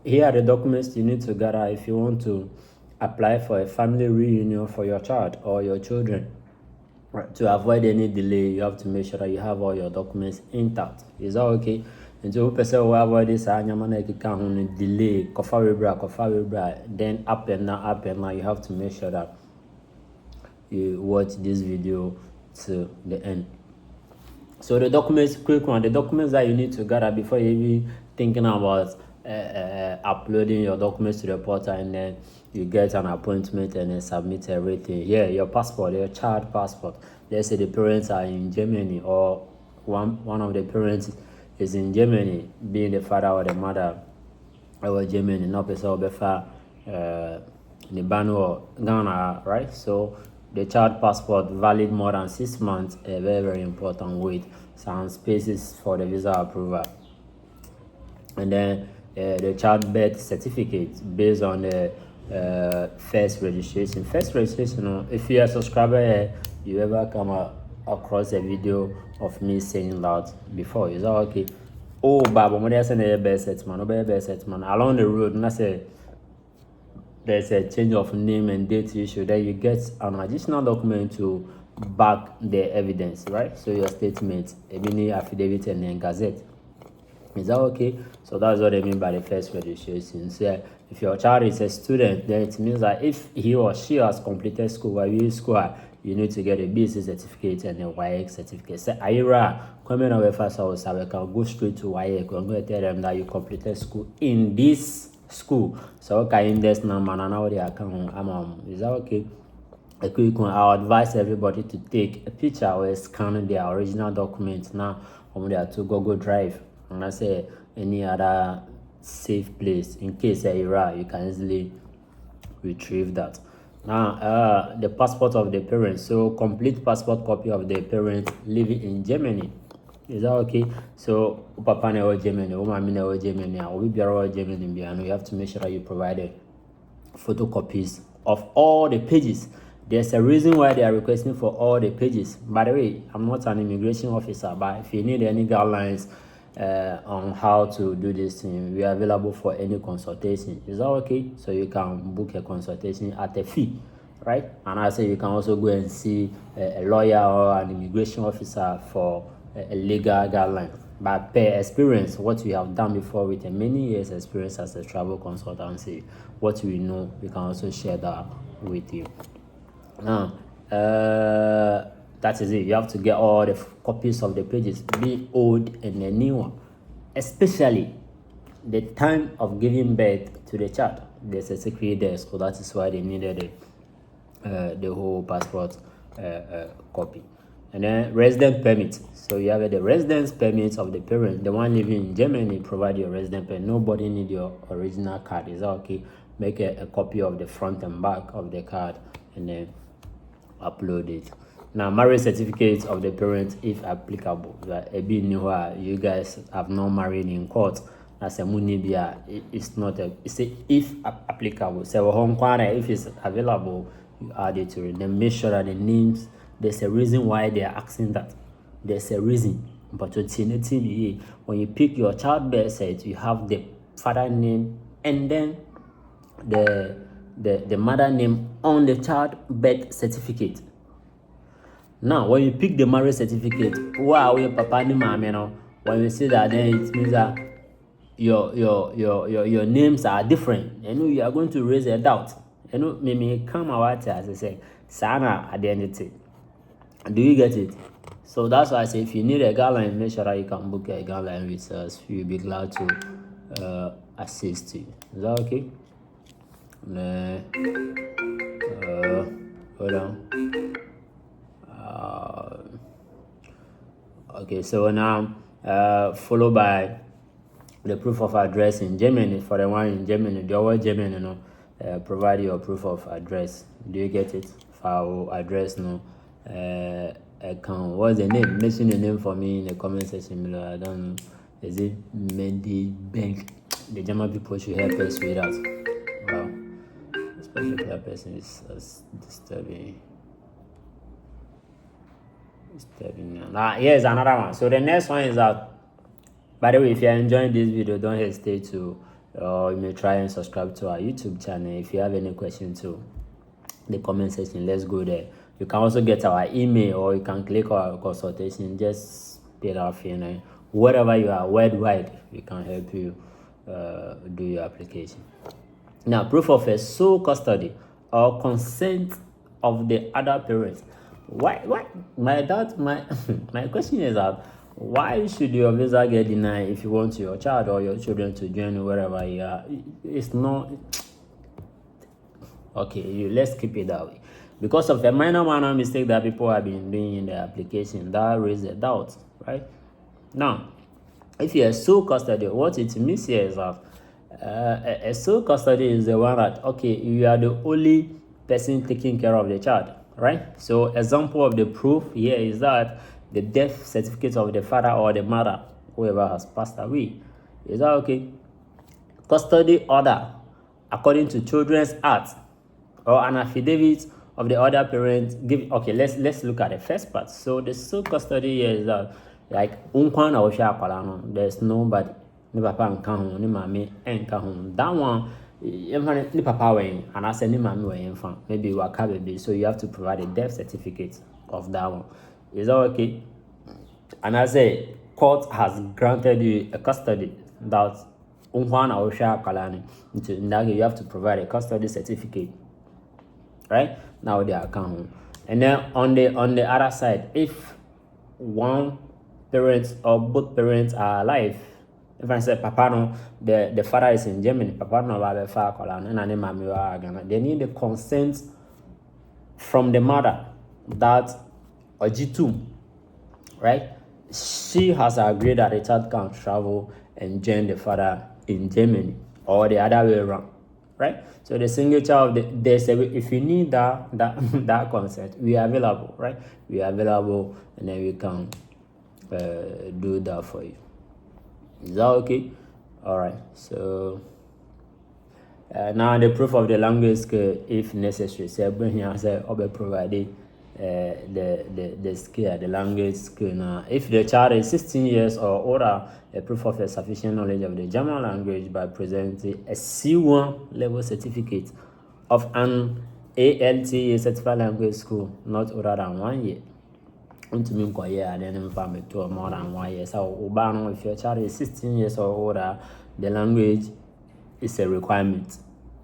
here are the documents you need to gather if you want to apply for a family reunion for your child or your children. Right. To avoid any delay, you have to make sure that you have all your documents intact. Is that okay? And so, person will avoid this, delay, then up and now, you have to make sure that you watch this video to the end. So the documents, quick one, the documents that you need to gather before you even thinking about uploading your documents to the portal, and then you get an appointment and then submit everything. Yeah, your passport, your child passport. Let's say the parents are in Germany, or one of the parents is in Germany, being the father or the mother or Germany, not person or befa Nibano or Ghana, right? So the child passport valid more than 6 months, a very, very important with some spaces for the visa approval. And then the child birth certificate based on the first registration. First registration, if you're a subscriber, you ever come across a video of me saying that before, is that okay? Oh, Baba, when I say a birth settlement, along the road, and I say there's a change of name and date issue, then you get an additional document to back the evidence, right? So your statement, a mini affidavit, and then gazette. Is that okay? So that's what I mean by the first registration. So if your child is a student, then it means that if he or she has completed school, while you school, you need to get a BC certificate and a YX certificate. So Ira, coming over first house, I can go straight to YX. I'm going to tell them that you completed school in this school. So okay, in this number and now they account. Is that okay? A quick one. I'll advise everybody to take a picture or scan their original documents now on their to Google Drive. And I say any other safe place in case you're error, you can easily retrieve that. Now, the passport of the parents. So, complete passport copy of the parents living in Germany. Is that okay? So, Papa never Germany, Mama never Germany, or we be around Germany, you have to make sure that you provide photocopies of all the pages. There's a reason why they are requesting for all the pages. By the way, I'm not an immigration officer, but if you need any guidelines on how to do this thing, we are available for any consultation. Is that okay? So you can book a consultation at a fee, right? And I say you can also go and see a lawyer or an immigration officer for a legal guideline. But per experience, what we have done before with many years experience as a travel consultancy, what we know, we can also share that with you. Now, that is it. You have to get all the copies of the pages, be old and the new one, especially the time of giving birth to the child. There's a secret there, so that is why they needed the whole passport copy. And then resident permit. So you have the residence permit of the parent, the one living in Germany. Provide your resident permit. Nobody need your original card. Is that okay? Make a copy of the front and back of the card and then upload it. Now, marriage certificate of the parent, if applicable. You guys have not married in court. That's a munibia. It's not a. It's a if applicable. So if it's available, you add it to it. Then make sure that the names. There's a reason why they are asking that. There's a reason. But when you pick your child birth cert, you have the father name and then the mother name on the child birth certificate. Now, when you pick the marriage certificate, wow, your papa and mama, when you see that, then it means that your names are different. You are going to raise a doubt. Maybe come out as I say, Sana identity. Do you get it? So that's why I say if you need a guideline, make sure that you can book a guideline with us. We'll be glad to assist you. Is that okay? Hold on. Okay, so now followed by the proof of address in Germany. For the one in Germany, the other Germany, provide your proof of address. Do you get it? File address, no. Account. What's the name? Mention the name for me in the comment section below. I don't know. Is it Mendy Bank? The German people should help us with that. Wow. This particular person is disturbing now. Here's another one. So the next one is that, by the way, if you're enjoying this video, don't hesitate to or you may try and subscribe to our YouTube channel. If you have any question to the comment section, let's go there. You can also get our email, or you can click our consultation. Just pay that fee, and wherever you are worldwide, we can help you do your application. Now, proof of a sole custody or consent of the other parents. Why my my question is that why should your visa get denied if you want your child or your children to join wherever you are? It's not okay. Let's keep it that way. Because of a minor mistake that people have been doing in the application, that raises a doubt, right? Now, if you're a sole custody, what it means here is that a sole custody is the one that, okay, you are the only person taking care of the child, right? So example of the proof here is that the death certificate of the father or the mother, whoever has passed away. Is that okay? Custody order according to Children's Act, or an affidavit of the other parent give. Okay, let's look at the first part. So the sole custody here is that, like, there's nobody, ni papa nka ho, ni mama nka ho. That one, ni papa when, and I say ni mama when, maybe you are baby, so you have to provide a death certificate of that one. Is that okay? And I say court has granted you a custody that in that you have to provide a custody certificate, right? Now they are count. And then on the other side, if one parent or both parents are alive, if I say papa no, the father is in Germany, papa no they need the consent from the mother that Ojitu, right? She has agreed that the child can travel and join the father in Germany, or the other way around, right? So the single child, if you need that consent, we are available, right? We are available, and then we can do that for you. Is that okay? All right. So now the proof of the language skill, if necessary. So bring here, say, provided the skill, the language skill. Now, if the child is 16 years or older, a proof of a sufficient knowledge of the German language by presenting a C1 level certificate of an ALTA certified language school not older than 1 year. To me, and then to more than 1 year. So, if your child is 16 years or older, the language is a requirement.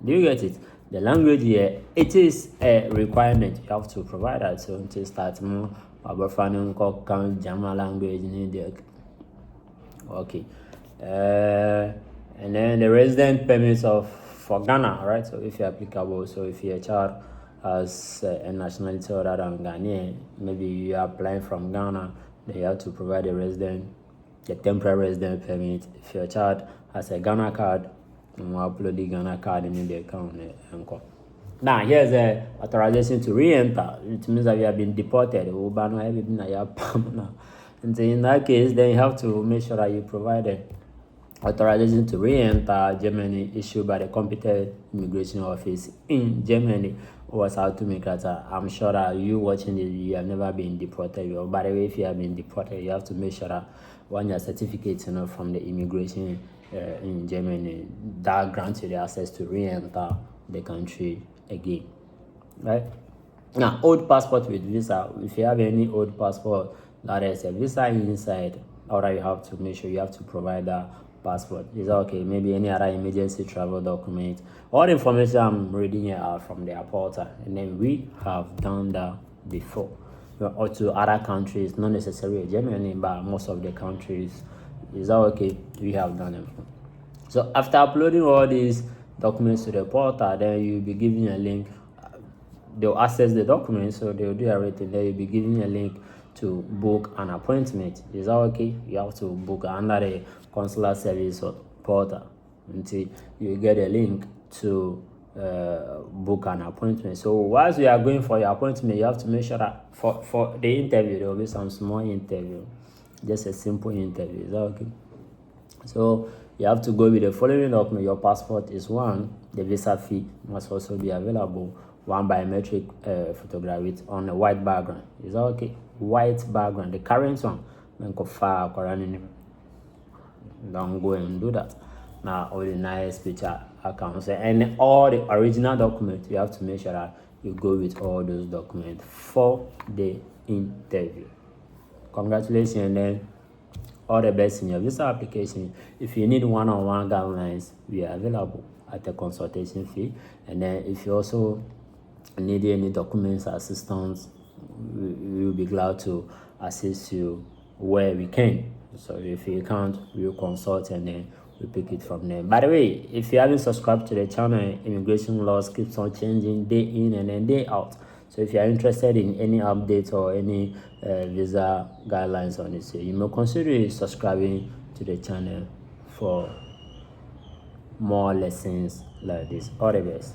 Do you get it? The language here, it is a requirement. You have to provide that. So to start more about finding German language in India. Okay. And then the resident permits for Ghana, right? So if you're applicable, so if your child has a nationality other than Ghanaian, maybe you are applying from Ghana, then you have to provide a temporary resident permit. If your child has a Ghana card, and we'll upload the Ghana card in the account. Now, here's the authorization to re-enter. It means that you have been deported. And so in that case, then you have to make sure that you provide an authorization to re-enter Germany issued by the competent immigration office in Germany. Was how to make that. I'm sure that you watching this, you have never been deported. By the way, if you have been deported, you have to make sure that when your certificate, from the immigration in Germany, that grants you the access to re-enter the country again, right? Now, old passport with visa. If you have any old passport that has a visa inside, or you have to make sure you have to provide that passport. Is that okay? Maybe any other emergency travel document. All the information I'm reading here are from the portal, and then we have done that before. Or to other countries, not necessarily Germany, but most of the countries. Is that okay? We have done it. So after uploading all these documents to the portal, then you'll be given a link. They'll access the documents, so they'll do everything. Then you'll be given a link to book an appointment. Is that okay? You have to book under the consular service portal until you get a link to book an appointment. So whilst you are going for your appointment, you have to make sure that for the interview, there will be some small interview, just a simple interview. Is that okay? So you have to go with the following document. Your passport is one. The visa fee must also be available. One biometric photograph on a white background. Is that okay? White background, the current one. Don't go and do that. now all the nice picture accounts and all the original documents. You have to make sure that you go with all those documents for the interview. Congratulations, and then all the best in your visa application. If you need one-on-one guidelines, we are available at a consultation fee. And then if you also need any documents assistance, we will be glad to assist you where we can. So if you can't, we'll consult and then we pick it from there. By the way, if you haven't subscribed to the channel, immigration laws keeps on changing day in and then day out. So if you are interested in any updates or any visa guidelines on this, you may consider subscribing to the channel for more lessons like this. All the best.